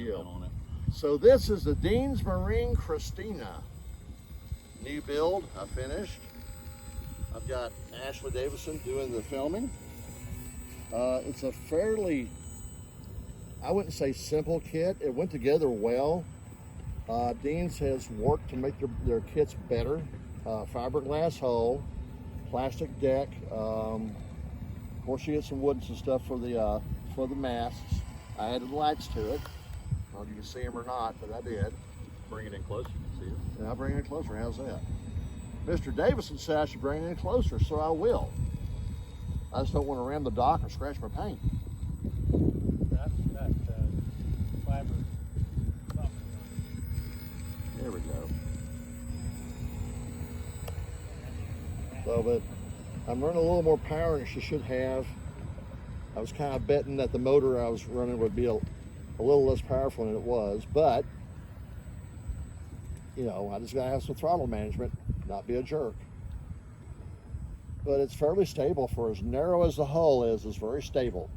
deal. On it. So this is the Deans Marine Kristina. New build, I finished. I've got Ashley Davison doing the filming. It's a fairly, I wouldn't say simple kit. It went together well. Deans has worked to make their kits better. Fiberglass hull, plastic deck. Of course, you get some wood and some stuff for the masts. I added lights to it. I don't know if you can see them or not, but I did. Bring it in close, you can see it. And I'll bring it in closer. How's that? Mr. Davison said I should bring it in closer, so I will. I just don't want to ram the dock or scratch my paint. That's got fiber something. There we go. So, but I'm running a little more power than she should have. I was kind of betting that the motor I was running would be a little less powerful than it was, but you know, I just gotta have some throttle management, not be a jerk. But it's fairly stable for as narrow as the hull is. It's very stable,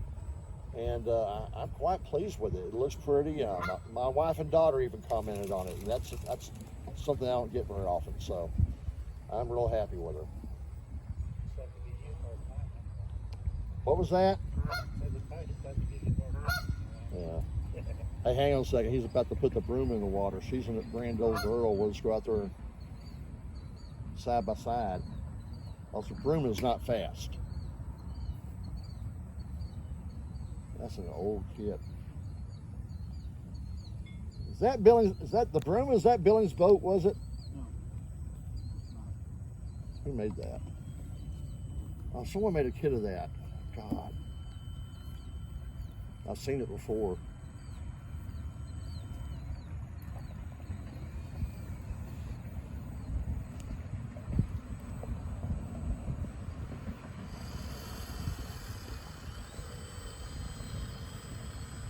and I'm quite pleased with it. It looks pretty. My wife and daughter even commented on it, and that's something I don't get very often. So I'm real happy with her. What was that? Yeah. Hey, hang on a second. He's about to put the broom in the water. She's a grand old girl. We'll just go out there side by side. Also, broom is not fast. That's an old kit. Is that Billings? Is that the broom? Is that Billings' boat? Was it? No. Who made that? Oh, someone made a kit of that. God, I've seen it before.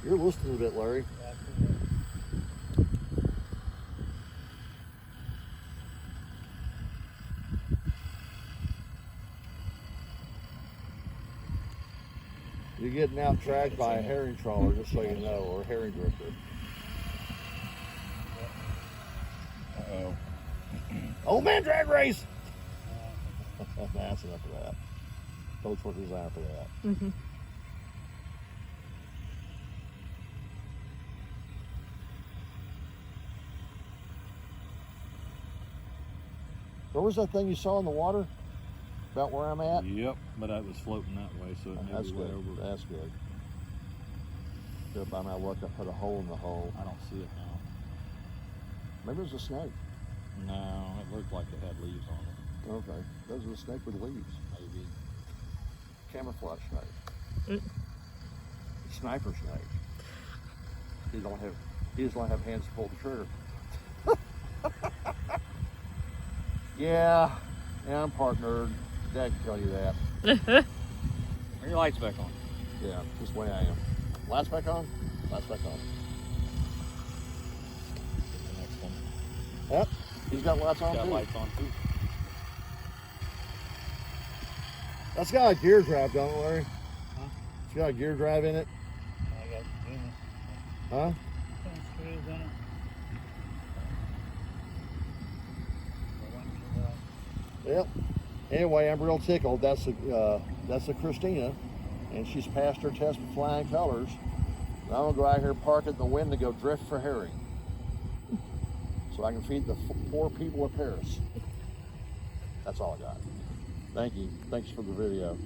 You're listening a bit, Larry. You're getting out dragged by a herring trawler, just so you know, or a herring drifter. Uh-oh. Old man drag race! That's enough of that. Boats were designed for that. Mm-hmm. Where was that thing you saw in the water? About where I'm at? Yep, but I was floating that way, so it may That's be way good. over. That's good. Good. By my luck, I put a hole in the hole. I don't see it now. Maybe it was a snake. No, it looked like it had leaves on it. Okay. That was a snake with leaves. Maybe. Camouflage snake. Sniper snake. He does not have hands to pull the trigger. Yeah, I'm part nerd. Dad can tell you that. Bring your lights back on. Yeah, just the way I am. Lights back on? Lights back on. The next one. Yep, he's got lights on Got too. lights on too. That's got a gear drive, don't it, Larry? Huh? It's got a gear drive in it. I got Huh? screws in it. Yep. Anyway, I'm real tickled. That's a Kristina, and she's passed her test with flying colors. And I'm gonna go out here, park it in the wind, to go drift for herring, so I can feed the poor people of Paris. That's all I got. Thank you. Thanks for the video.